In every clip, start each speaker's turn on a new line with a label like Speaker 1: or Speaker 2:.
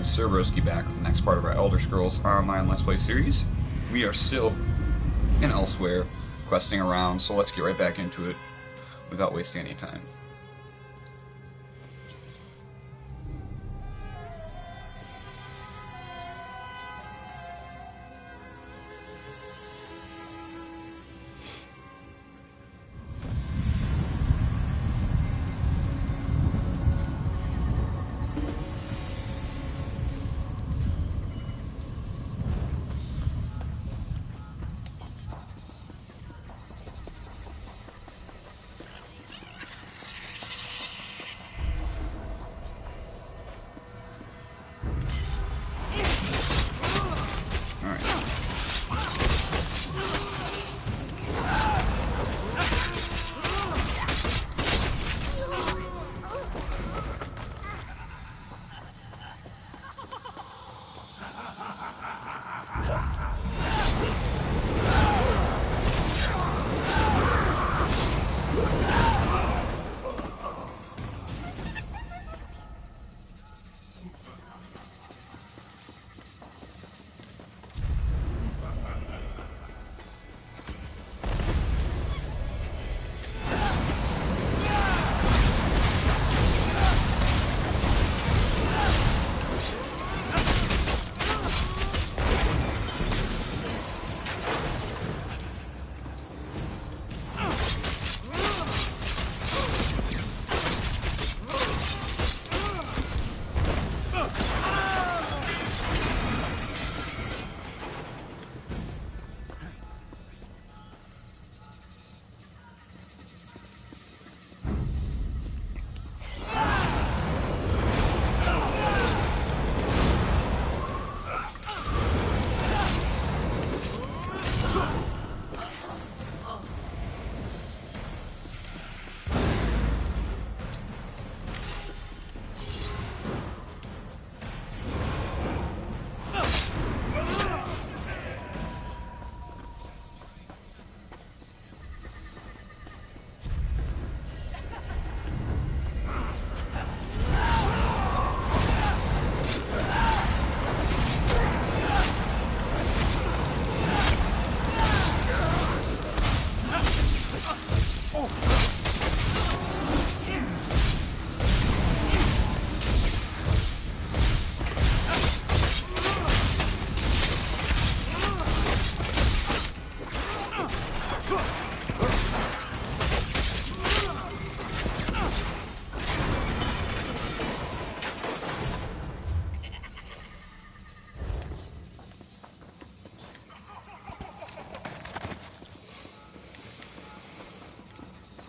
Speaker 1: Sir Broski back with the next part of our Elder Scrolls Online Let's Play series. We are still in Elsewhere, questing around, so let's get right back into it without wasting any time.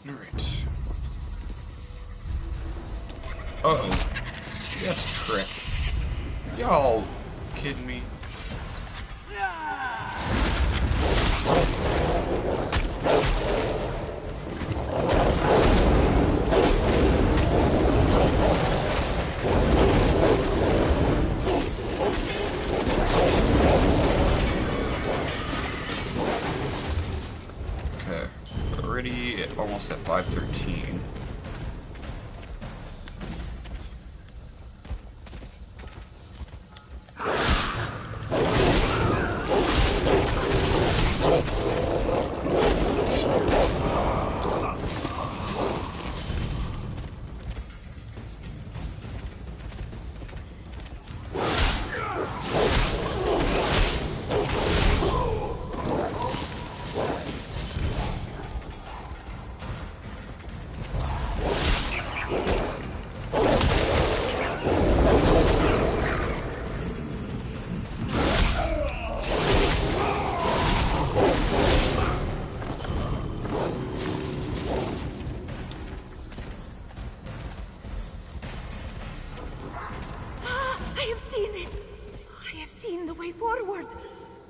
Speaker 1: Alright. Uh-oh. That's a trick. Y'all kidding me? Okay. Already almost at 513.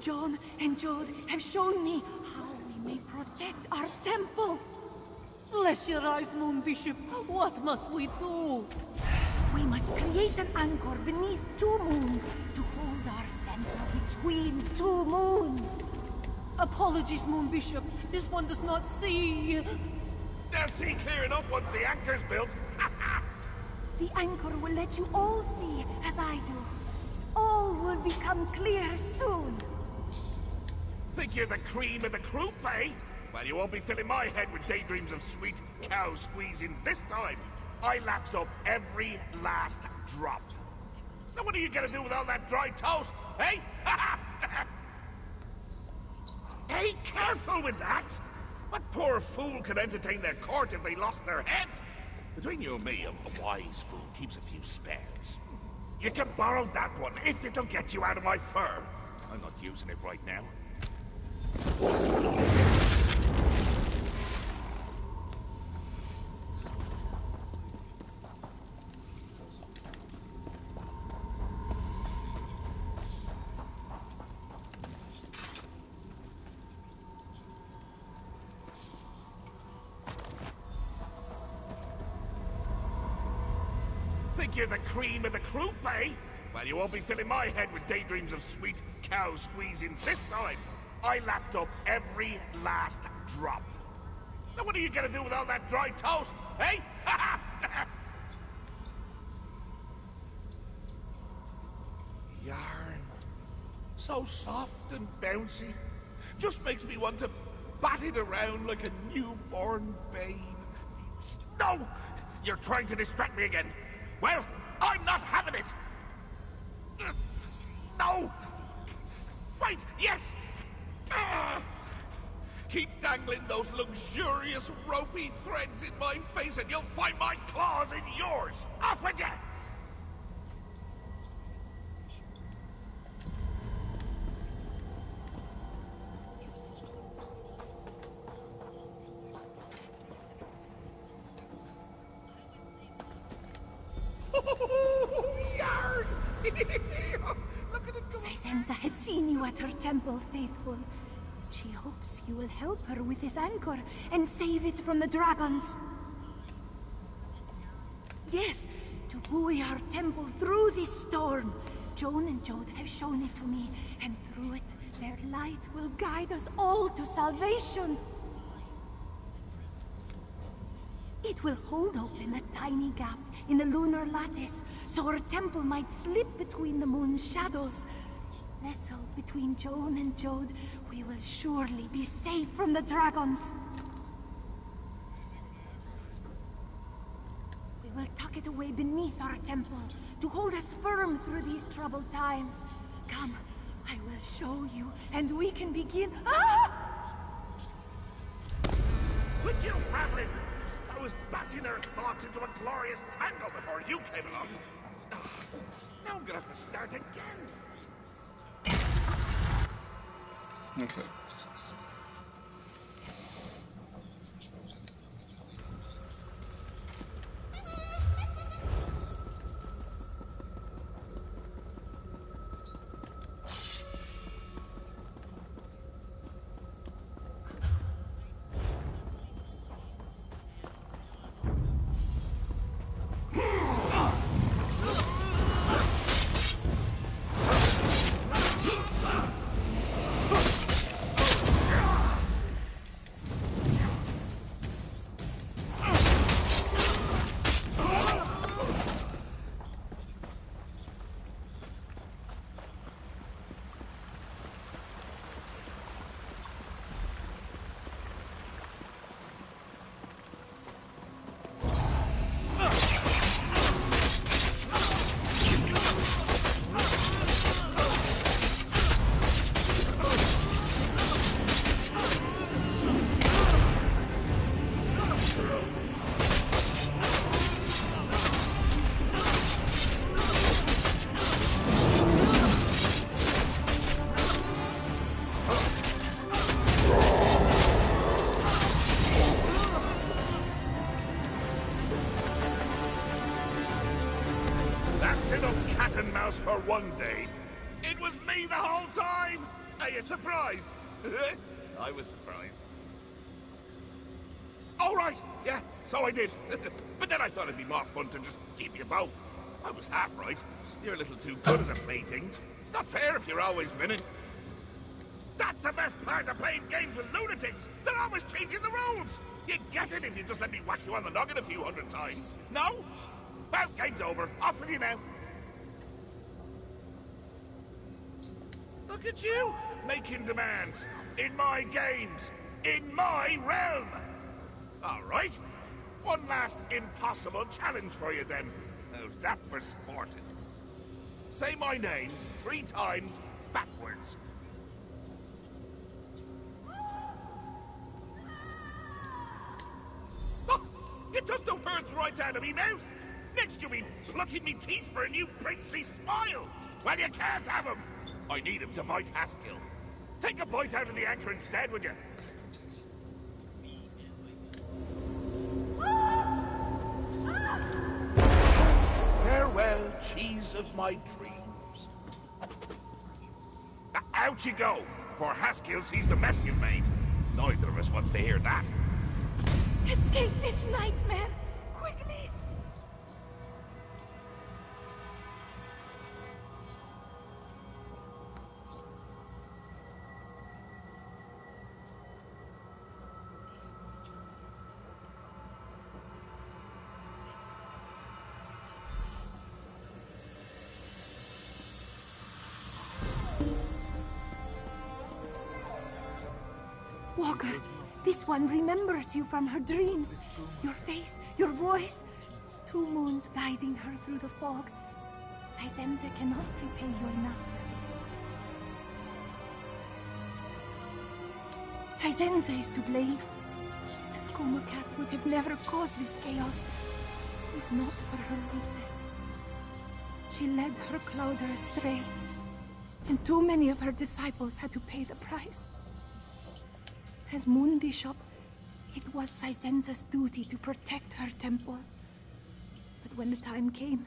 Speaker 2: John and Jode have shown me how we may protect our temple.
Speaker 3: Bless your eyes, Moon Bishop. What must we do?
Speaker 2: We must create an anchor beneath two moons to hold our temple between two moons.
Speaker 3: Apologies, Moon Bishop. This one does not see.
Speaker 4: They'll see clear enough once the anchor's built.
Speaker 2: The anchor will let you all see as I do. become clear soon.
Speaker 4: Think you're the cream of the croup, eh? Well, you won't be filling my head with daydreams of sweet cow squeezings this time. I lapped up every last drop. Now what are you gonna do with all that dry toast, eh? Hey, careful with that! What poor fool could entertain their court if they lost their head? Between you and me, a wise fool keeps a few spares. You can borrow that one if it'll get you out of my fur. I'm not using it right now. Think you're the cream of the croup, eh? Well, you won't be filling my head with daydreams of sweet cow squeezings this time. I lapped up every last drop. Now what are you gonna do with all that dry toast, eh? Yarn. So soft and bouncy. Just makes me want to bat it around like a newborn babe. No! You're trying to distract me again. Well, I'm not having it! No! Wait, yes! Keep dangling those luxurious ropey threads in my face and you'll find my claws in yours! Off with you! Yarn! Look at it go.
Speaker 2: Sisenza has seen you at her temple, faithful. She hopes you will help her with this anchor and save it from the dragons. Yes, to buoy our temple through this storm. Joan and Jode have shown it to me, and through it, their light will guide us all to salvation. It will hold open a tiny gap in the lunar lattice, so our temple might slip between the moon's shadows. Nestled between Joan and Jode, we will surely be safe from the dragons. We will tuck it away beneath our temple, to hold us firm through these troubled times. Come, I will show you, and we can begin. Ah!
Speaker 4: Quit your babbling! I was batting her thoughts into a glorious tangle before you came along. Now I'm gonna have to start again.
Speaker 1: Okay.
Speaker 4: For one day. It was me the whole time! Are you surprised? I was surprised. All right, yeah, so I did. But then I thought it'd be more fun to just keep you both. I was half right. You're a little too good as a plaything. It's not fair if you're always winning. That's the best part of playing games with lunatics. They're always changing the rules. You'd get it if you just let me whack you on the noggin a few hundred times. No? Well, game's over. Off with you now. Look at you, making demands. In my games. In my realm. All right. One last impossible challenge for you then. How's that for sporting? Say my name 3 times backwards. Oh, you took the words right out of me mouth. Next you'll be plucking me teeth for a new princely smile. Well, you can't have him. I need him to bite Haskill. Take a bite out of the anchor instead, would you? Farewell, cheese of my dreams. Out you go, before Haskill sees the mess you've made. Neither of us wants to hear that.
Speaker 2: Escape this nightmare! Quickly! Walker, this one remembers you from her dreams. Your face, your voice. 2 moons guiding her through the fog. Saizenza cannot repay you enough for this. Saizenza is to blame. The Skooma cat would have never caused this chaos, if not for her weakness. She led her Clowder astray, and too many of her disciples had to pay the price. As Moon Bishop, it was Saizenza's duty to protect her temple. But when the time came,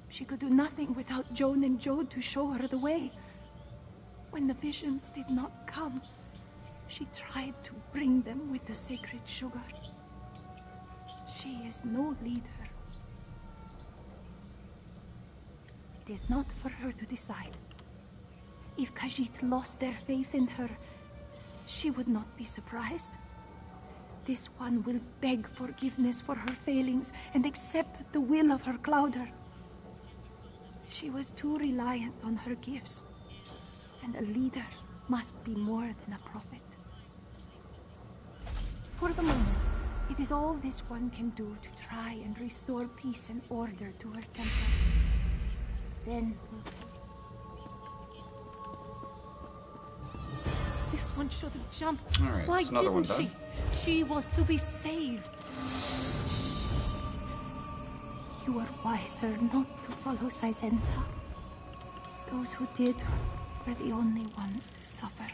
Speaker 2: she could do nothing without Joan and Jode to show her the way. When the visions did not come, she tried to bring them with the sacred sugar. She is no leader. It is not for her to decide. If Khajiit lost their faith in her, she would not be surprised. This one will beg forgiveness for her failings and accept the will of her Clowder. She was too reliant on her gifts, and a leader must be more than a prophet. For the moment, it is all this one can do to try and restore peace and order to her temple. Then
Speaker 3: This one should have jumped.
Speaker 1: All right,
Speaker 3: Why
Speaker 1: it's another one
Speaker 3: didn't
Speaker 1: done.
Speaker 3: she? She was to be saved.
Speaker 2: you were wiser not to follow Saizenza. Those who did were the only ones to suffer.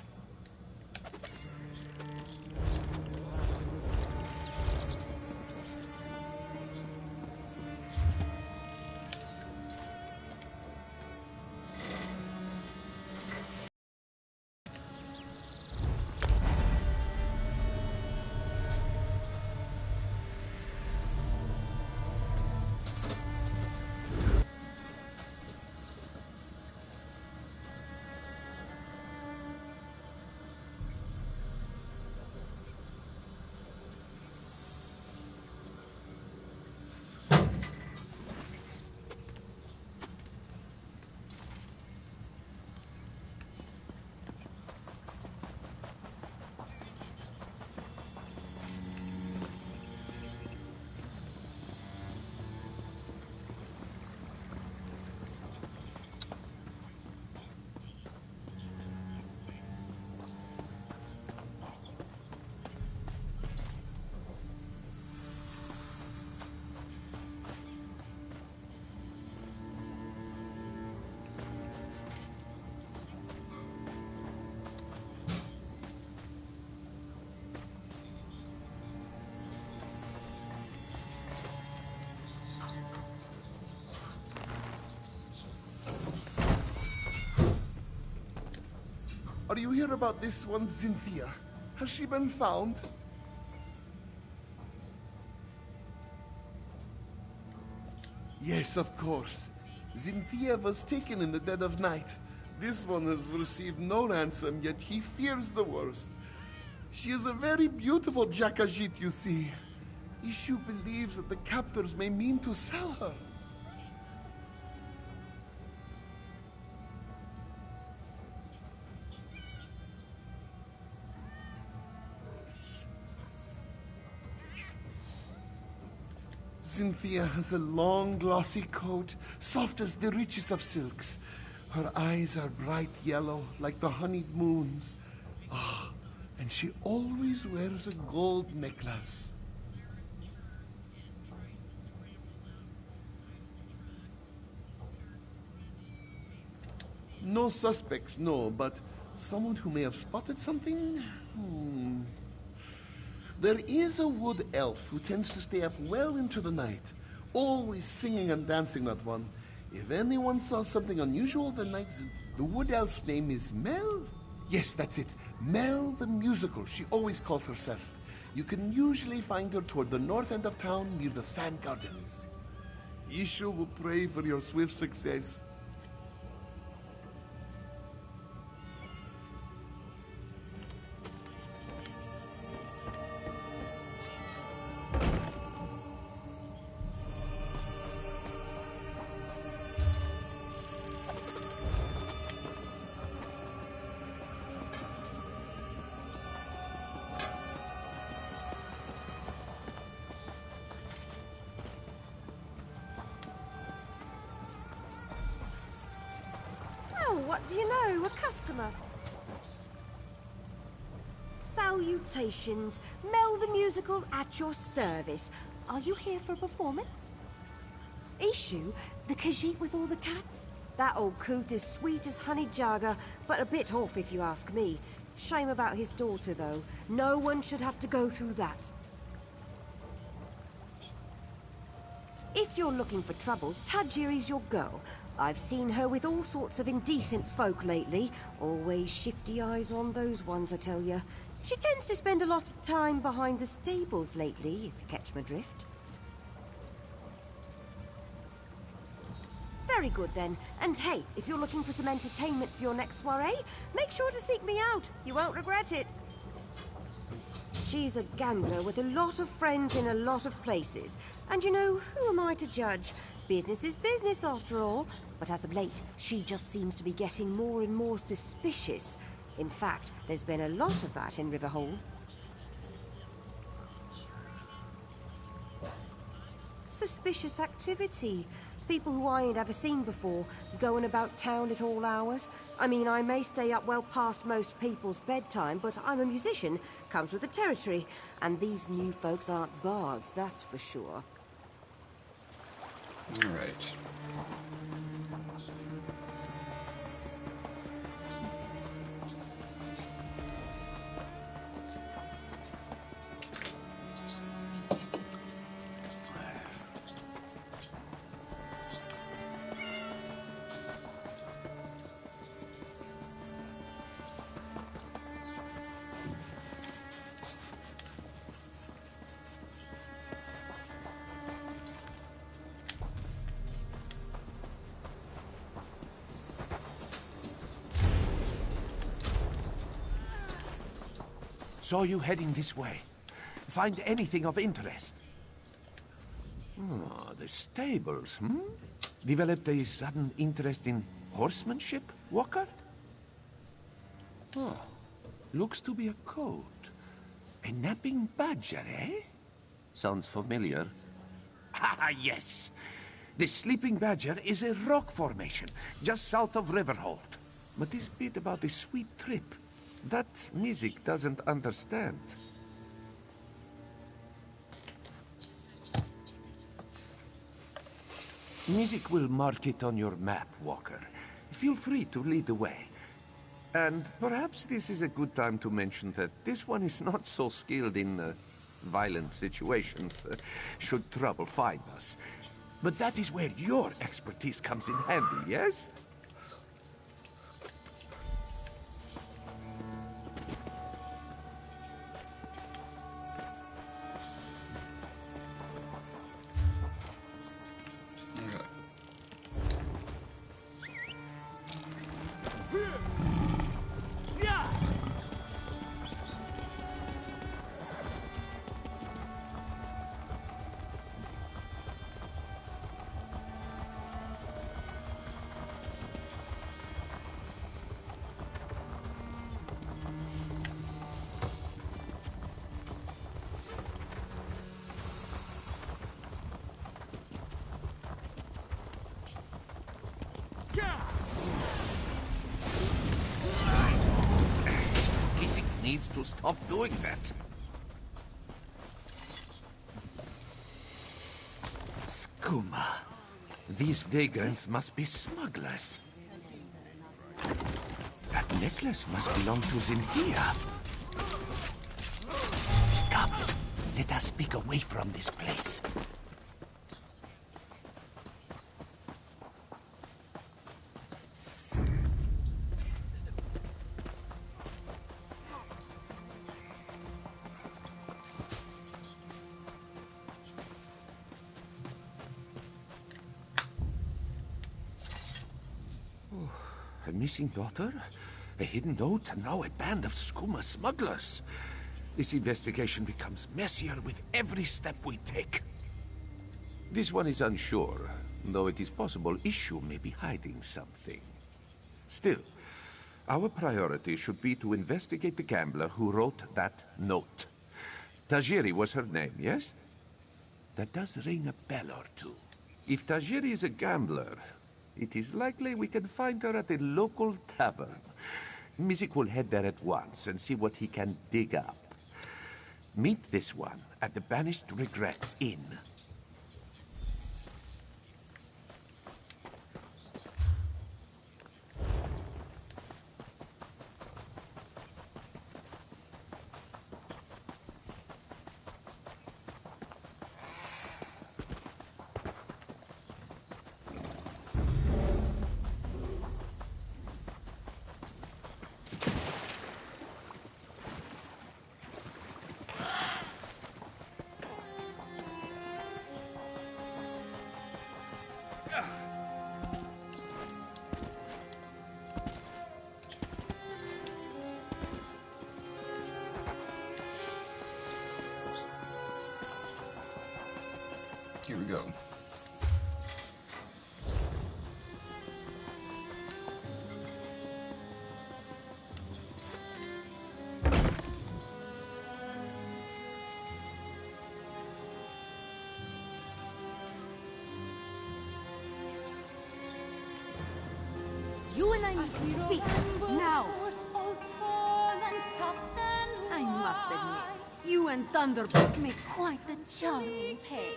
Speaker 5: Are you here about this one, Cynthia? Has she been found? Yes, of course. Cynthia was taken in the dead of night. This one has received no ransom, yet he fears the worst. She is a very beautiful Jakajit, you see. Ishu believes that the captors may mean to sell her. Cynthia has a long, glossy coat, soft as the richest of silks. Her eyes are bright yellow, like the honeyed moons. Ah, and she always wears a gold necklace. No suspects, no, but someone who may have spotted something? There is a wood elf who tends to stay up well into the night, always singing and dancing, that one. If anyone saw something unusual the night, the wood elf's name is Mel? Yes, that's it. Mel the Musical, she always calls herself. You can usually find her toward the north end of town near the Sand Gardens. Isha will pray for your swift success.
Speaker 6: What do you know? A customer. Salutations. Mel the Musical at your service. Are you here for a performance? Ishu, the Khajiit with all the cats? That old coot is sweet as honey jagger, but a bit off if you ask me. Shame about his daughter, though. No one should have to go through that. If you're looking for trouble, Tajiri's your girl. I've seen her with all sorts of indecent folk lately. Always shifty eyes on those ones, I tell you. She tends to spend a lot of time behind the stables lately, if you catch my drift. Very good, then. And hey, if you're looking for some entertainment for your next soiree, make sure to seek me out. You won't regret it. She's a gambler with a lot of friends in a lot of places. And you know, who am I to judge? Business is business, after all. But as of late, she just seems to be getting more and more suspicious. In fact, there's been a lot of that in Riverhold. Suspicious activity. People who I ain't ever seen before, going about town at all hours. I mean, I may stay up well past most people's bedtime, but I'm a musician, comes with the territory. And these new folks aren't bards, that's for sure.
Speaker 1: All right.
Speaker 7: Saw you heading this way. Find anything of interest? Oh, the stables, Developed a sudden interest in horsemanship, Walker? Oh, looks to be a coat. A napping badger, eh? Sounds familiar. Ah, yes. The sleeping badger is a rock formation, just south of Riverhold. But this bit about the sweet trip, that music doesn't understand. Music will mark it on your map, Walker. Feel free to lead the way. And perhaps this is a good time to mention that this one is not so skilled in violent situations, should trouble find us. But that is where your expertise comes in handy, yes? Isaac needs to stop doing that. Skooma. These vagrants must be smugglers. That necklace must belong to Zinthia. Come, let us speak away from this place. A missing daughter, a hidden note, and now a band of Skooma smugglers. This investigation becomes messier with every step we take. This one is unsure, though it is possible Issue may be hiding something. Still, our priority should be to investigate the gambler who wrote that note. Tajiri was her name, yes? That does ring a bell or two. If Tajiri is a gambler, it is likely we can find her at a local tavern. Mizik will head there at once and see what he can dig up. Meet this one at the Banished Regrets Inn.
Speaker 1: Here we go.
Speaker 2: You and I need to speak now. I must admit, you and Thunderbolt make quite the charming pair.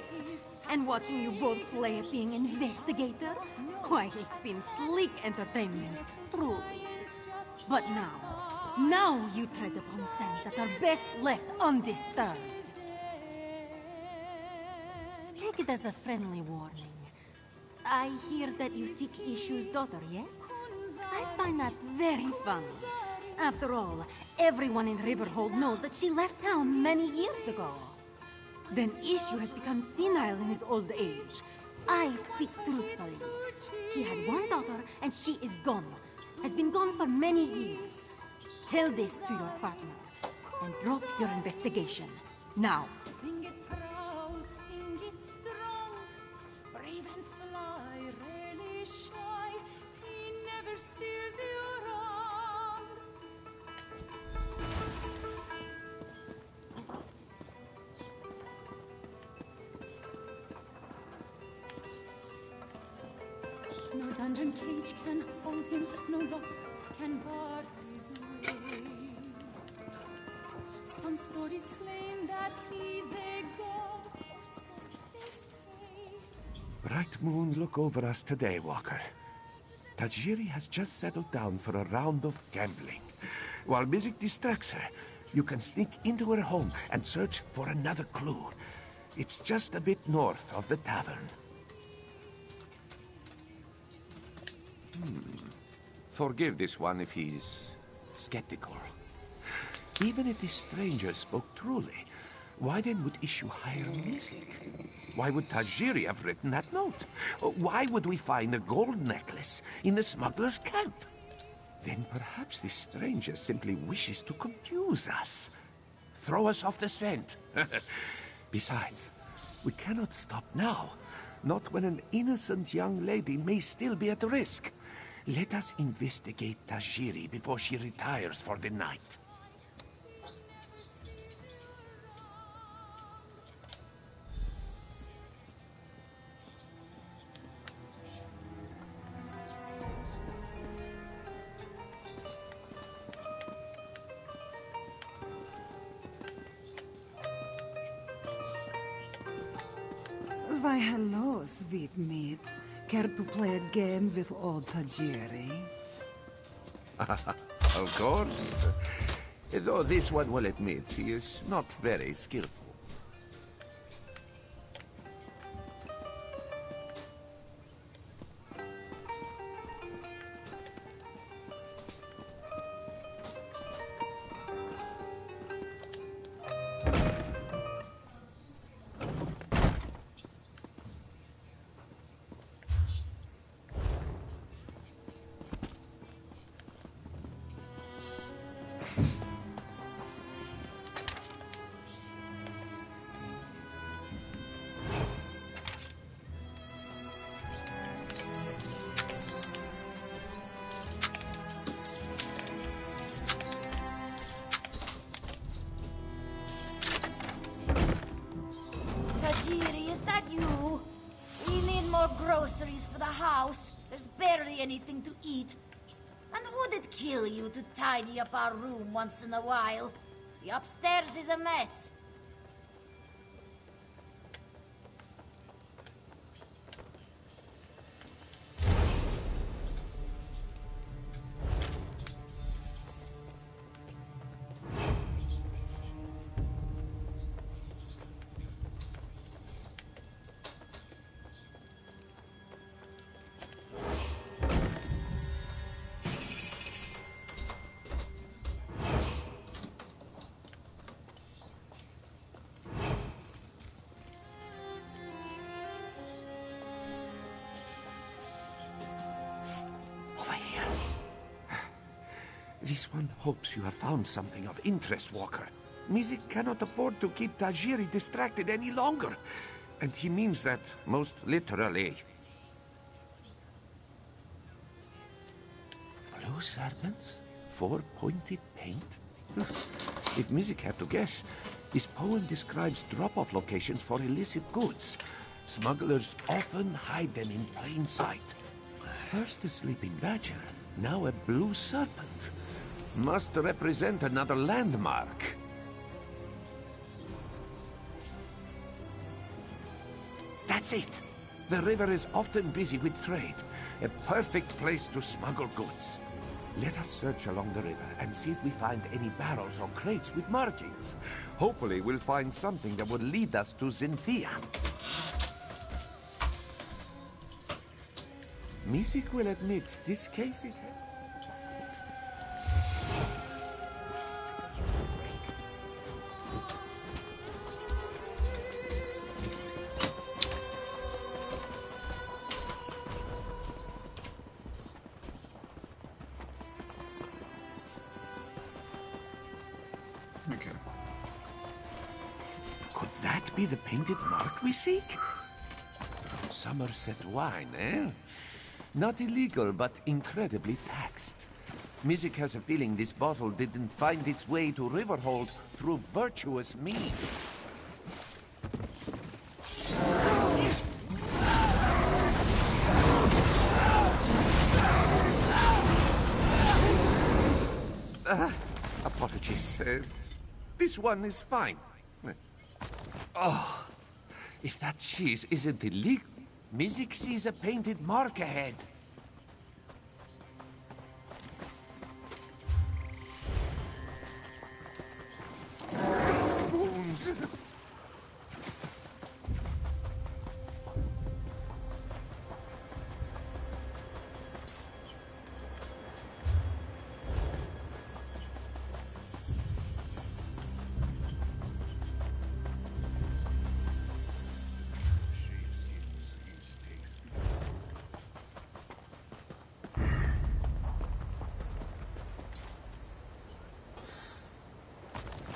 Speaker 2: And watching you both play at being investigator, why, it's been sleek entertainment, truly. But now you tread upon sands that are best left undisturbed. Take it as a friendly warning. I hear that you seek Issue's daughter, yes? I find that very funny. After all, everyone in Riverhold knows that she left town many years ago. Then Issue has become senile in his old age. I speak truthfully. He had one daughter, and she is gone. Has been gone for many years. Tell this to your partner, and drop your investigation. Now.
Speaker 3: Sing it proud, sing it strong, brave and sly, really shy. He never steers you wrong. No dungeon cage can hold him, no lock can bar his way. Some stories claim that he's a god, or so they say.
Speaker 7: Bright moons look over us today, Walker. Tajiri has just settled down for a round of gambling. While Mizik distracts her, you can sneak into her home and search for another clue. It's just a bit north of the tavern. Forgive this one if he's skeptical. Even if this stranger spoke truly, why then would Issue hire Mizik? Why would Tajiri have written that note? Why would we find a gold necklace in the smuggler's camp? Then perhaps this stranger simply wishes to confuse us. Throw us off the scent. Besides, we cannot stop now. Not when an innocent young lady may still be at risk. Let us investigate Tajiri before she retires for the night.
Speaker 8: Why, hello, sweet meat. Care to play a game with old Tajiri?
Speaker 7: Of course. Though this one will admit he is not very skillful.
Speaker 3: Tajiri, is that you? We need more groceries for the house. There's barely anything to eat. And would it kill you to tidy up our room once in a while? The upstairs is a mess.
Speaker 7: Over here. This one hopes you have found something of interest, Walker. Mizik cannot afford to keep Tajiri distracted any longer. And he means that most literally. Blue serpents? 4-pointed paint? If Mizik had to guess, his poem describes drop-off locations for illicit goods. Smugglers often hide them in plain sight. First a sleeping badger, now a blue serpent. Must represent another landmark. That's it. The river is often busy with trade. A perfect place to smuggle goods. Let us search along the river and see if we find any barrels or crates with markings. Hopefully we'll find something that will lead us to Zinthia. Mizik will admit this case is heavy.
Speaker 1: Okay.
Speaker 7: Could that be the painted mark we seek? Somerset wine, eh? Not illegal, but incredibly taxed. Mizik has a feeling this bottle didn't find its way to Riverhold through virtuous means. Apologies. This one is fine. Oh, if that cheese isn't illegal, Mizik sees a painted mark ahead. Bones.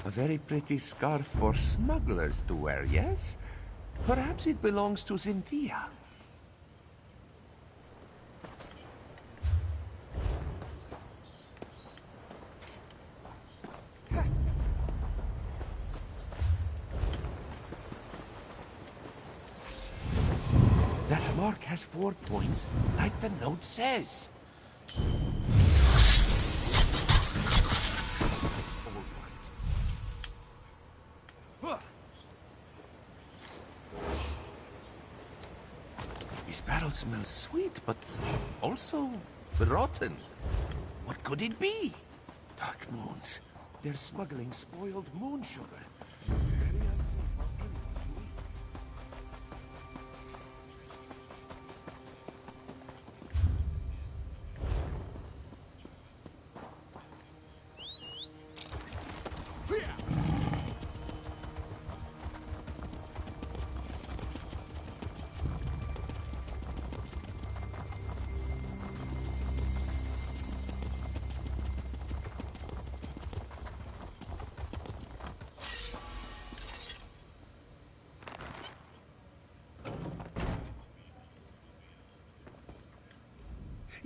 Speaker 7: A very pretty scarf for smugglers to wear, yes? Perhaps it belongs to Zinthia. That mark has 4 points, like the note says. smells sweet, but also rotten. What could it be? Dark moons. They're smuggling spoiled moon sugar. Very unsafe for anyone to eat.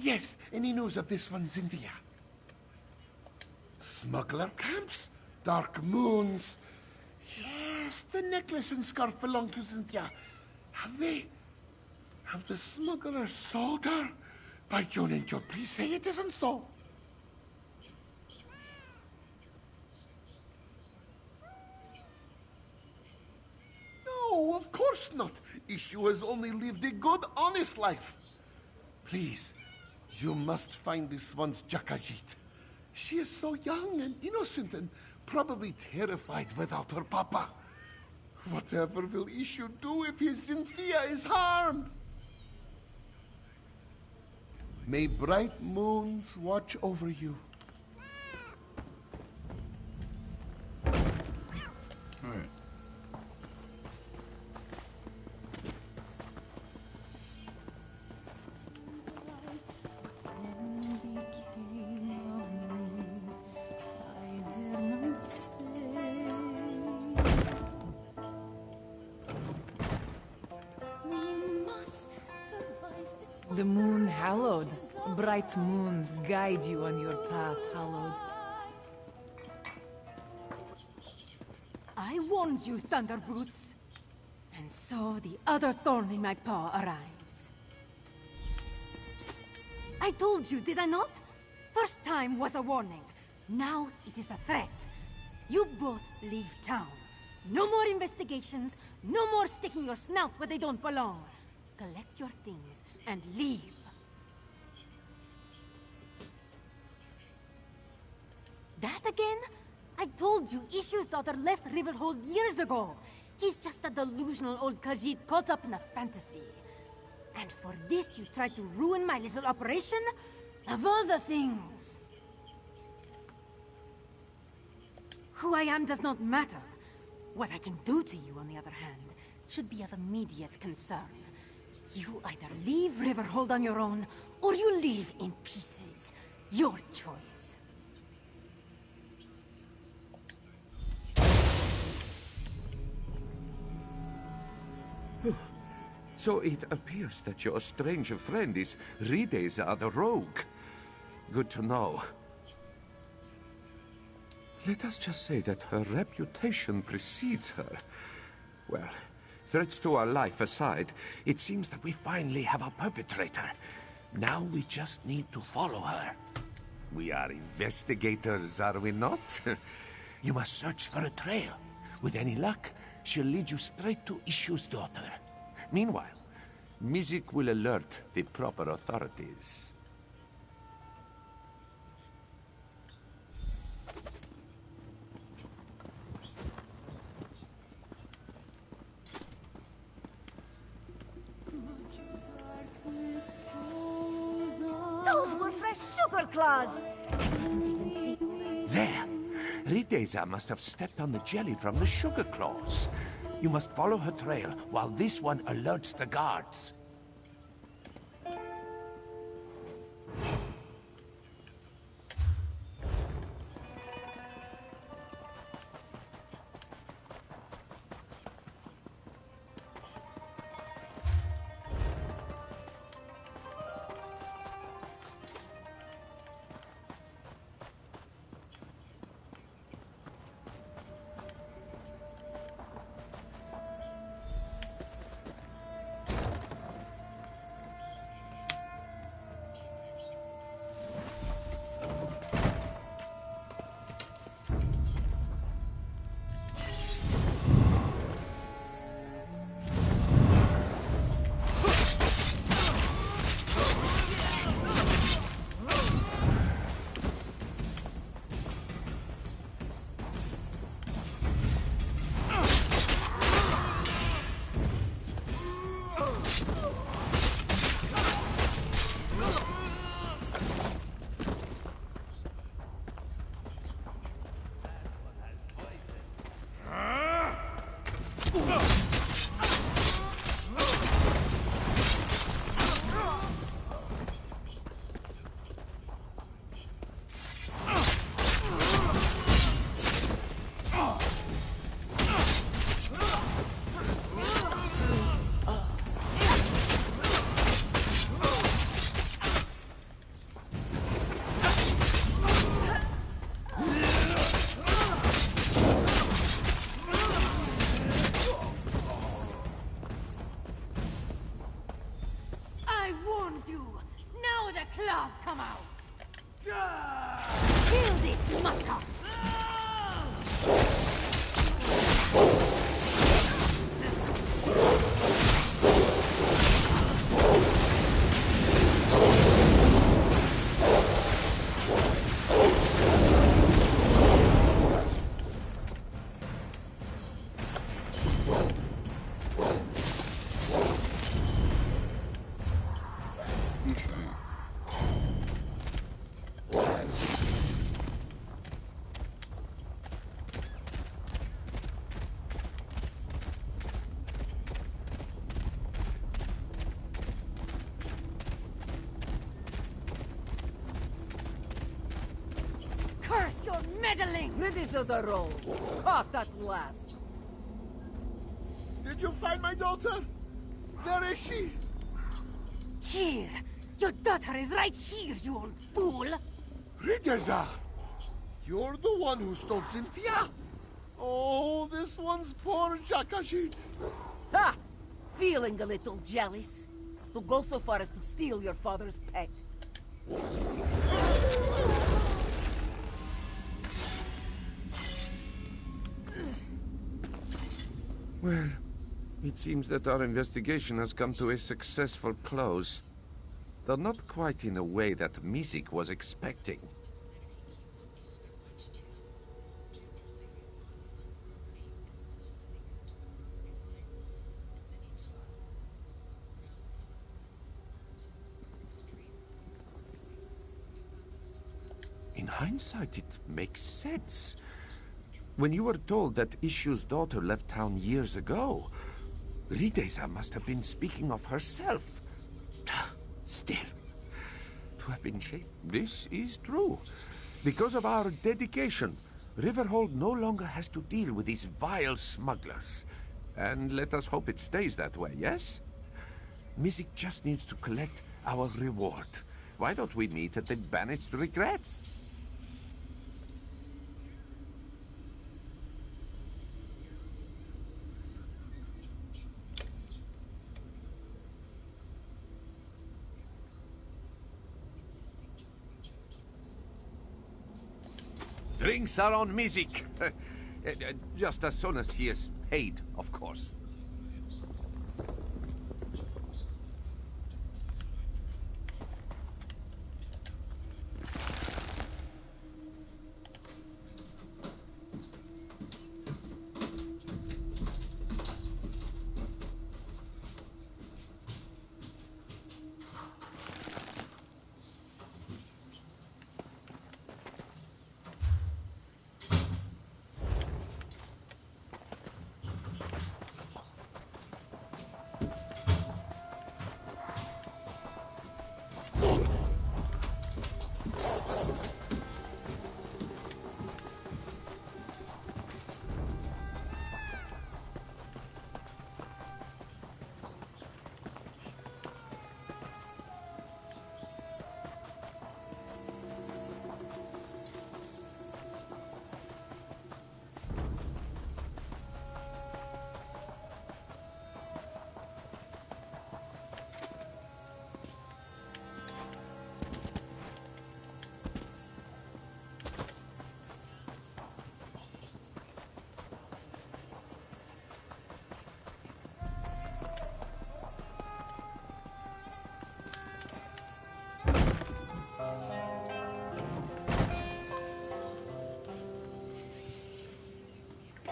Speaker 5: Yes, any news of this one, Cynthia? Smuggler camps? Dark moons? Yes, the necklace and scarf belong to Cynthia. Have the smugglers sold her? By Joan and Joe, please say it isn't so. No, of course not. Issue has only lived a good, honest life. Please, you must find this one's Jakajit. She is so young and innocent and probably terrified without her papa. Whatever will Issue do if his Cynthia is harmed? May bright moons watch over you.
Speaker 1: All right.
Speaker 8: The moon hallowed. Bright moons guide you on your path, hallowed.
Speaker 2: I warned you, Thunderbrutes. And so the other thorn in my paw arrives. I told you, did I not? First time was a warning. Now it is a threat. You both leave town. No more investigations, no more sticking your snouts where they don't belong. Collect your things and leave. That again? I told you Issue's daughter left Riverhold years ago. He's just a delusional old Khajiit caught up in a fantasy. And for this you tried to ruin my little operation? Of all the things! Who I am does not matter. What I can do to you, on the other hand, should be of immediate concern. You either leave Riverhold on your own, or you leave in pieces. Your choice.
Speaker 7: So it appears that your strange friend is Rideza the rogue. Good to know. Let us just say that her reputation precedes her. Well, threats to our life aside, it seems that we finally have a perpetrator. Now we just need to follow her. We are investigators, are we not? You must search for a trail. With any luck, she'll lead you straight to Issue's daughter. Meanwhile, Mizik will alert the proper authorities.
Speaker 6: Those were fresh sugar claws!
Speaker 7: There! Rideza must have stepped on the jelly from the sugar claws. You must follow her trail while this one alerts the guards.
Speaker 2: Curse your meddling!
Speaker 8: Ready to the roll. Caught at last.
Speaker 5: Did you find my daughter? Where is she?
Speaker 2: Here! Your daughter is right here, you old fool!
Speaker 5: Rideza! You're the one who stole Cynthia? Oh, this one's poor Jakashit.
Speaker 8: Ha! Feeling a little jealous? To go so far as to steal your father's pet.
Speaker 7: Well, it seems that our investigation has come to a successful close. Though not quite in a way that Mizik was expecting. In hindsight, it makes sense. When you were told that Ishu's daughter left town years ago, Rideza must have been speaking of herself. Still, to have been chased. This is true. Because of our dedication, Riverhold no longer has to deal with these vile smugglers. And let us hope it stays that way, yes? Mizik just needs to collect our reward. Why don't we meet at the Banished Regrets? Drinks are on Mizik. Just as soon as he is paid, of course.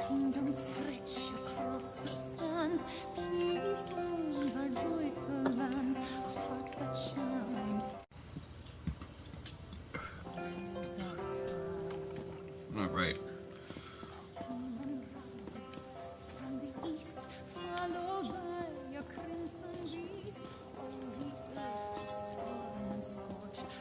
Speaker 9: Kingdoms stretch across the sands, peace owns our joyful lands, hearts that shine.
Speaker 1: All right.
Speaker 9: From the east, followed by a crimson breeze, all the earth is torn and scorched.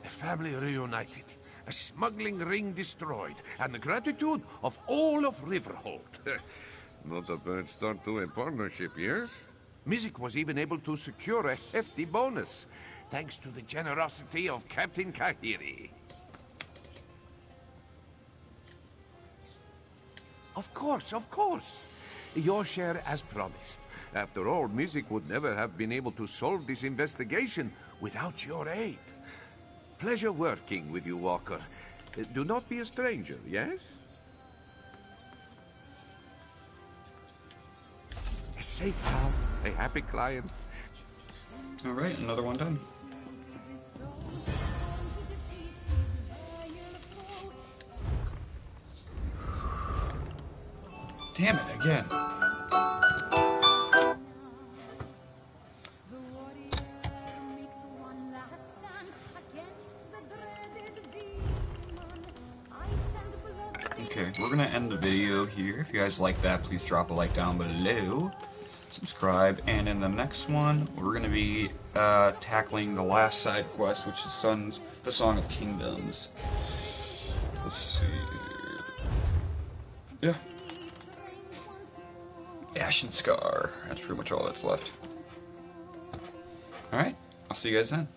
Speaker 7: A family reunited, a smuggling ring destroyed, and the gratitude of all of Riverhold. Not a bad start to a partnership, yes? Mizik was even able to secure a hefty bonus, thanks to the generosity of Captain Kahiri. Of course, of course. Your share as promised. After all, music would never have been able to solve this investigation without your aid. Pleasure working with you, Walker. Do not be a stranger, yes? A safe town, a happy client.
Speaker 1: Alright, another one done. Damn it, again. Okay, we're gonna end the video here. If you guys like that, please drop a like down below. Subscribe, and in the next one, we're gonna be tackling the last side quest, which is the Song of Kingdoms. Let's see. Yeah. Ashen Scar. That's pretty much all that's left. Alright, I'll see you guys then.